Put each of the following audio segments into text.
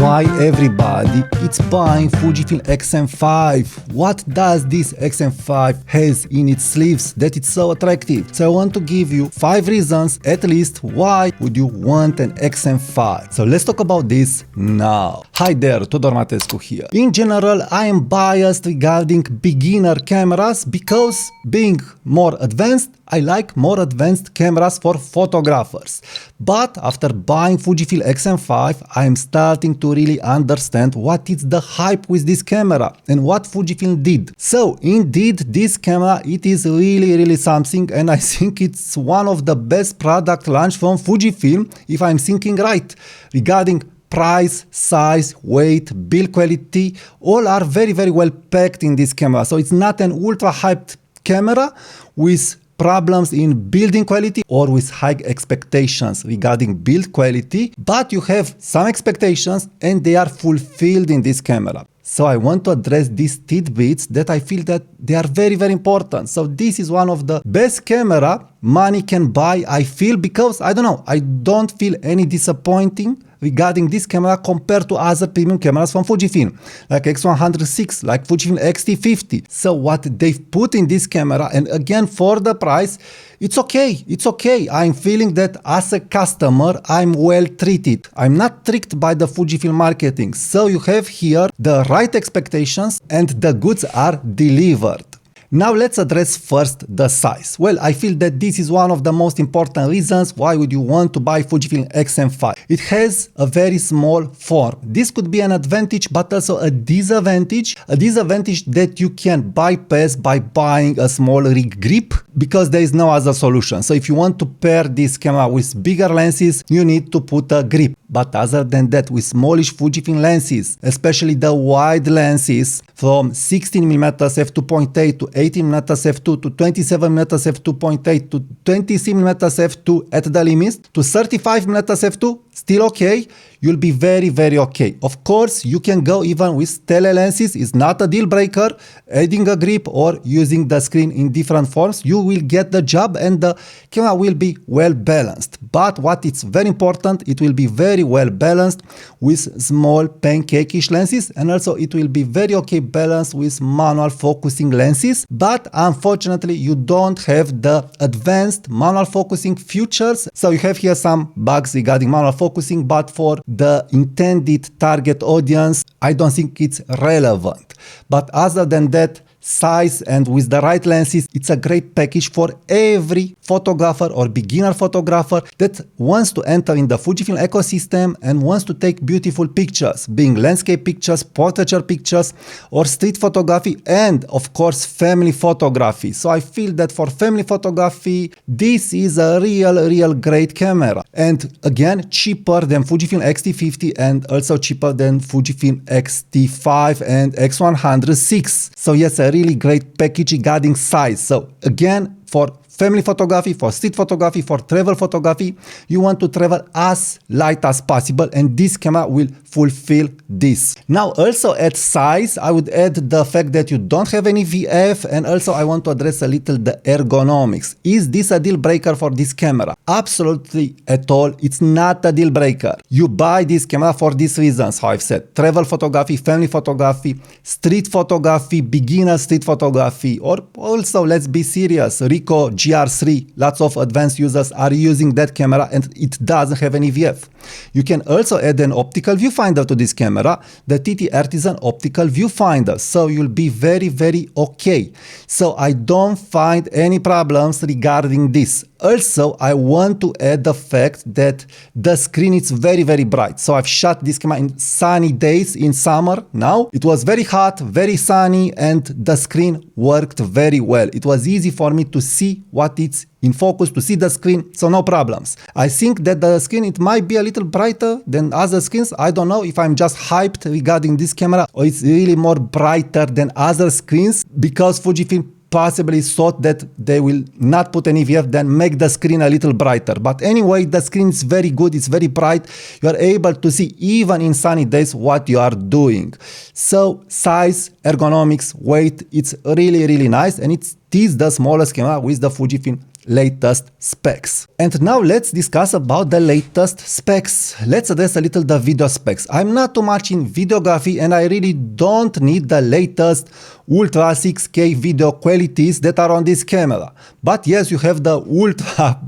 Why everybody is buying Fujifilm X-M5? What does this X-M5 has in its sleeves that it's so attractive? So I want to give you 5 reasons at least why would you want an X-M5. So let's talk about this now. Hi there, Tudor Matescu here. In general, I am biased regarding beginner cameras because being more advanced, I like more advanced cameras for photographers. But after buying Fujifilm X-M5, I am starting to really understand what is the hype with this camera and what Fujifilm did. So indeed, this camera, it is really something, and I think it's one of the best product launch from Fujifilm, if I'm thinking right, regarding price, size, weight, build quality, all are very well packed in this camera. So it's not an ultra hyped camera with problems in building quality or with high expectations regarding build quality, but you have some expectations and they are fulfilled in this camera. So I want to address these tidbits that I feel that they are very important. So this is one of the best camera money can buy, I feel, because I don't feel any disappointing regarding this camera compared to other premium cameras from Fujifilm, like X106, like Fujifilm X-T50. So what they've put in this camera, and again for the price, it's okay. I'm feeling that as a customer, I'm well treated. I'm not tricked by the Fujifilm marketing. So you have here the right expectations and the goods are delivered. Now let's address first the size. Well, I feel that this is one of the most important reasons why would you want to buy Fujifilm X-M5. It has a very small form. This could be an advantage, but also a disadvantage. A disadvantage that you can bypass by buying a small rig grip because there is no other solution. So if you want to pair this camera with bigger lenses, you need to put a grip. But other than that, with smallish Fujifilm lenses, especially the wide lenses from 16mm f2.8 to 18mm f2 to 27mm f2.8 to 20mm f2 at the limits to 35mm f2, still okay. You'll be very okay. Of course, you can go even with tele lenses. It's not a deal breaker. Adding a grip or using the screen in different forms, you will get the job and the camera will be well balanced. But what is very important, it will be very well balanced with small pancake-ish lenses, and also it will be very okay balanced with manual focusing lenses. But unfortunately, you don't have the advanced manual focusing features. So you have here some bugs regarding manual focusing, but for the intended target audience, I don't think it's relevant. But other than that, size and with the right lenses, it's a great package for every photographer or beginner photographer that wants to enter in the Fujifilm ecosystem and wants to take beautiful pictures, being landscape pictures, portraiture pictures, or street photography, and of course family photography. So I feel that for family photography, this is a real great camera, and again cheaper than Fujifilm X-T50 and also cheaper than Fujifilm X-T5 and X106. So yes, a really great package regarding size. So again, for family photography, for street photography, for travel photography, you want to travel as light as possible, and this camera will fulfill this. Now also at size, I would add the fact that you don't have any VF, and also I want to address a little the ergonomics. Is this a deal breaker for this camera? Absolutely at all, it's not a deal breaker. You buy this camera for these reasons, how I've said: travel photography, family photography, street photography, beginner street photography, or also, let's be serious, Ricoh GR3, lots of advanced users are using that camera and it doesn't have any VF. You can also add an optical viewfinder to this camera, the TT Artisan optical viewfinder, so you'll be very okay. So I don't find any problems regarding this. Also, I want to add the fact that the screen is very bright. So I've shot this camera in sunny days in summer. Now it was very hot, very sunny, and the screen worked very well. It was easy for me to see what it's in focus, to see the screen, so no problems. I think that the screen, it might be a little brighter than other screens. I don't know if I'm just hyped regarding this camera or it's really more brighter than other screens because Fujifilm possibly thought that they will not put any VF, then make the screen a little brighter. But anyway, the screen is very good, it's very bright. You are able to see even in sunny days what you are doing. So size, ergonomics, weight, it's really nice, and it is the smallest camera with the Fujifilm latest specs. And now let's discuss about the latest specs. Let's address a little the video specs. I'm not too much in videography and I really don't need the latest ultra 6K video qualities that are on this camera. But yes, you have the ultra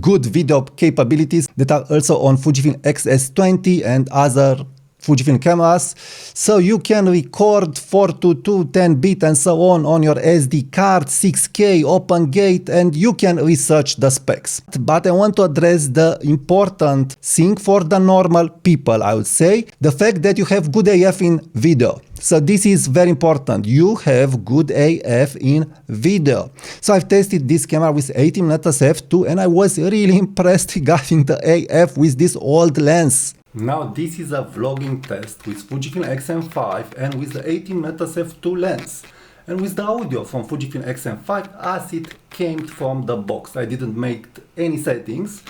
good video capabilities that are also on Fujifilm X-S20 and other Fujifilm cameras, so you can record 4:2, 10-bit and so on your SD card, 6K, open gate, and you can research the specs. But I want to address the important thing for the normal people, I would say, the fact that you have good AF in video. So this is very important. You have good AF in video. So I've tested this camera with 18mm f2 and I was really impressed regarding the AF with this old lens. Now this is a vlogging test with Fujifilm X-M5 and with the 18mm f2 lens. And with the audio from Fujifilm X-M5 as it came from the box. I didn't make any settings.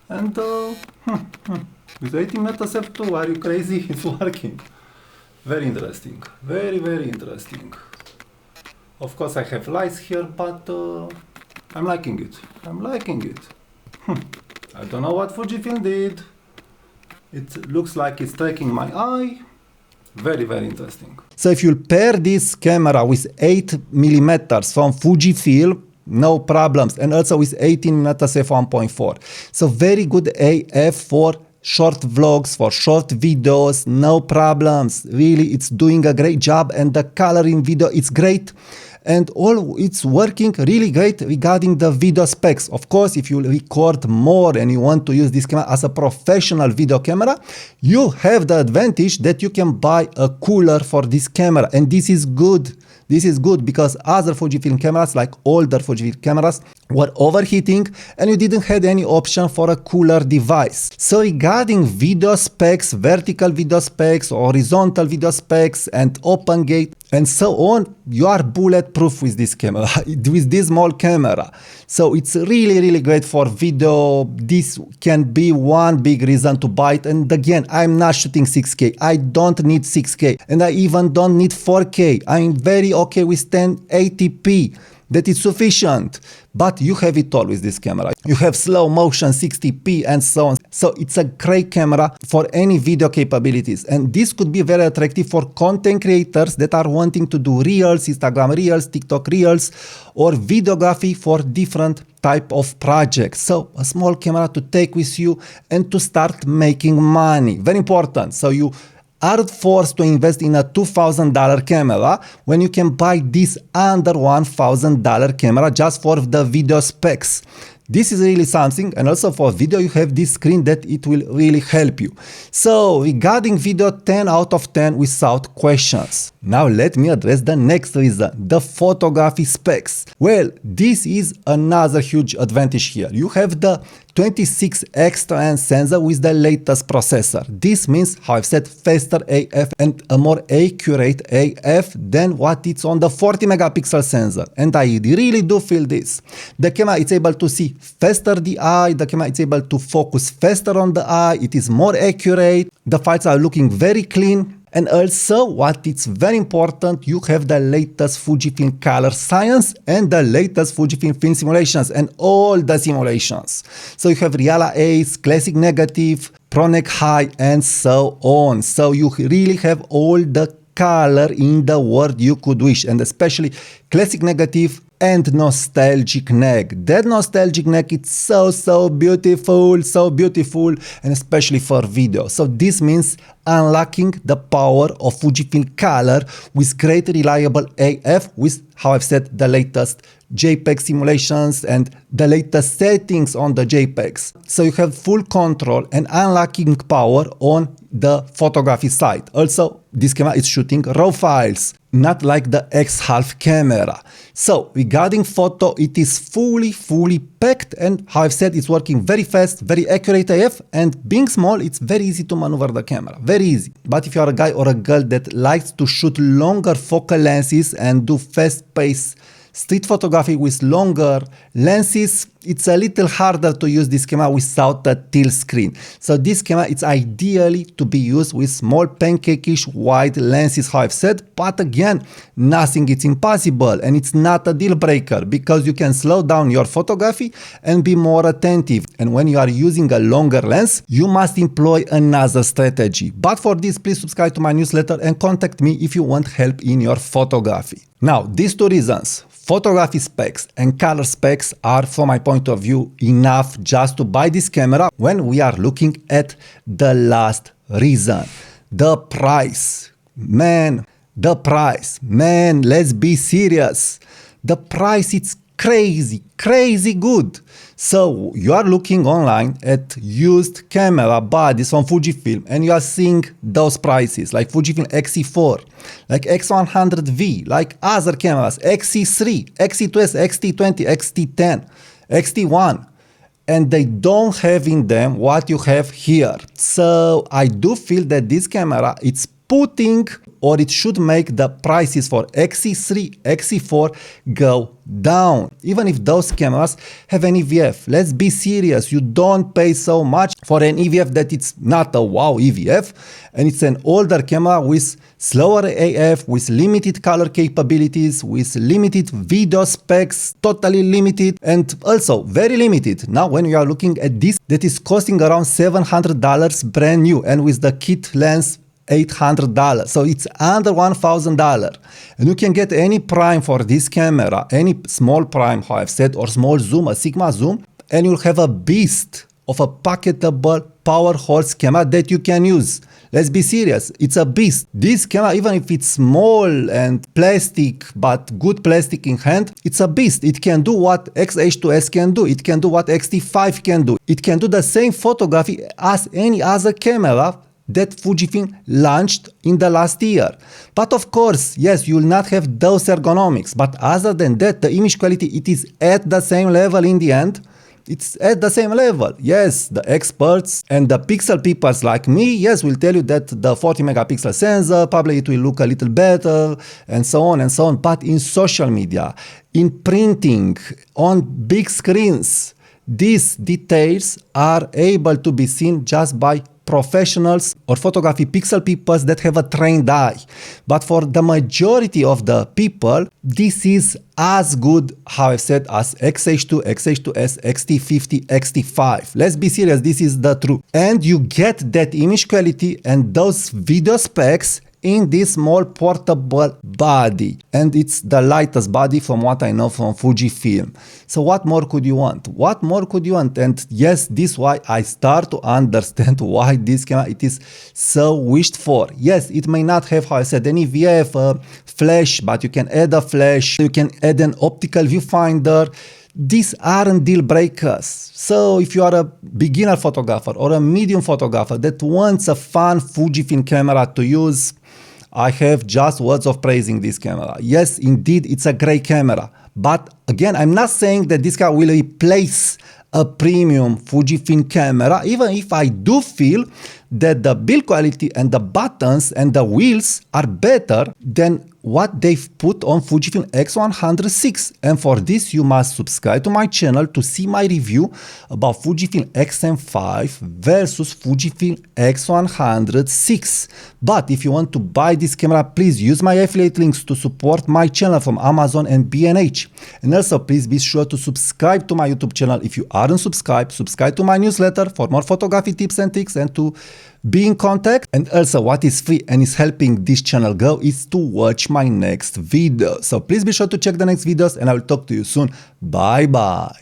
And with 18mm f2, are you crazy? It's working. Very interesting. Very, very interesting. Of course I have lights here, but I'm liking it. I'm liking it. I don't know what Fujifilm did. It looks like it's tracking my eye. Very, very interesting. So if you pair this camera with 8mm from Fujifilm, no problems. And also with 18mm f1.4. So very good AF for short vlogs, for short videos, no problems. Really, it's doing a great job and the color in video is great. And it's working really great regarding the video specs. Of course, if you record more and you want to use this camera as a professional video camera, you have the advantage that you can buy a cooler for this camera. And this is good. This is good because other Fujifilm cameras, like older Fujifilm cameras, were overheating and you didn't have any option for a cooler device. So regarding video specs, vertical video specs, horizontal video specs, and open gate, and so on, you are bulletproof with this camera, with this small camera. So it's really, really great for video. This can be one big reason to buy it. And again, I'm not shooting 6K. I don't need 6K. And I even don't need 4K. I'm very okay with 1080p. That is sufficient. But you have it all with this camera. You have slow motion, 60p and so on. So it's a great camera for any video capabilities. And this could be very attractive for content creators that are wanting to do reels, Instagram reels, TikTok reels, or videography for different type of projects. So a small camera to take with you and to start making money. Very important. So you are forced to invest in a $2,000 camera when you can buy this under $1,000 camera just for the video specs. This is really something, and also for video you have this screen that it will really help you. So regarding video, 10 out of 10 without questions. Now let me address the next reason, the photography specs. Well, this is another huge advantage here. You have the 26 extra sensor with the latest processor. This means, how I've said, faster AF and a more accurate AF than what it's on the 40 megapixel sensor. And I really do feel this. The camera is able to see faster the eye, the camera is able to focus faster on the eye, it is more accurate, the files are looking very clean. And also, what is very important, you have the latest Fujifilm color science and the latest Fujifilm film simulations and all the simulations. So you have Reala Ace, Classic Negative, ProNeg High and so on. So you really have all the color in the world you could wish, and especially Classic Negative and Nostalgic Neg. That Nostalgic Neg, it's so beautiful, and especially for video. So this means unlocking the power of Fujifilm color with great reliable AF with, how I've said, the latest JPEG simulations and the latest settings on the JPEGs. So you have full control and unlocking power on the photography side. Also, this camera is shooting RAW files, not like the X-Half camera. So regarding photo, it is fully packed, and how I've said, it's working very fast, very accurate AF, and being small, it's very easy to maneuver the camera, very easy. But if you are a guy or a girl that likes to shoot longer focal lenses and do fast-paced street photography with longer lenses, it's a little harder to use this camera without a tilt screen. So this camera, it's ideally to be used with small pancake-ish wide lenses, how I've said, but again, nothing is impossible and it's not a deal breaker because you can slow down your photography and be more attentive. And when you are using a longer lens, you must employ another strategy. But for this, please subscribe to my newsletter and contact me if you want help in your photography. Now, these two reasons, photography specs and color specs, are, from my point of view, enough just to buy this camera when we are looking at the last reason, the price. Man, the price. Man, let's be serious. The price, it's crazy good. So you are looking online at used camera bodies from Fujifilm and you are seeing those prices like Fujifilm X-M5, like X100V, like other cameras, X-C3, X-T2S, X-T20, X-T10, X-T1, and they don't have in them what you have here. So I do feel that this camera, it's putting, or it should make the prices for X-C3, X-C4 go down, even if those cameras have an EVF. Let's be serious, you don't pay so much for an EVF that it's not a wow EVF, and it's an older camera with slower AF, with limited color capabilities, with limited video specs, totally limited, and also very limited. Now when you are looking at this, that is costing around $700 brand new, and with the kit lens, $800, so it's under $1,000, and you can get any prime for this camera, any small prime, how I've said, or small zoom, a Sigma zoom, and you'll have a beast of a pocketable power horse camera that you can use. Let's be serious, it's a beast. This camera, even if it's small and plastic, but good plastic in hand, it's a beast. It can do what X-H2S can do, it can do what X-T5 can do, it can do the same photography as any other camera that Fujifilm launched in the last year. But of course, yes, you will not have those ergonomics, but other than that, the image quality, it is at the same level in the end. It's at the same level. Yes, the experts and the pixel peoples like me, yes, will tell you that the 40 megapixel sensor, probably it will look a little better, and so on and so on. But in social media, in printing, on big screens, these details are able to be seen just by professionals or photography pixel people that have a trained eye. But for the majority of the people, this is as good, how I've said, as X-H2, X-H2S, X-T50, X-T5. Let's be serious, this is the truth. And you get that image quality and those video specs in this small portable body, and it's the lightest body from what I know from Fujifilm. So what more could you want? What more could you want? And yes, this is why I start to understand why this camera, it is so wished for. Yes, it may not have, how I said, any VF flash, but you can add a flash, you can add an optical viewfinder. These aren't deal breakers. So if you are a beginner photographer or a medium photographer that wants a fun Fujifilm camera to use, I have just words of praising this camera. Yes, indeed, it's a great camera. But again, I'm not saying that this camera will replace a premium Fujifilm camera, even if I do feel that the build quality and the buttons and the wheels are better than what they've put on Fujifilm X106. And for this, you must subscribe to my channel to see my review about Fujifilm X-M5 versus Fujifilm X106. But if you want to buy this camera, please use my affiliate links to support my channel from Amazon and B&H. And also, please be sure to subscribe to my YouTube channel. If you aren't subscribed, subscribe to my newsletter for more photography tips and tricks and to be in contact. And also, what is free and is helping this channel grow is to watch my next video. So please be sure to check the next videos and I will talk to you soon. Bye bye.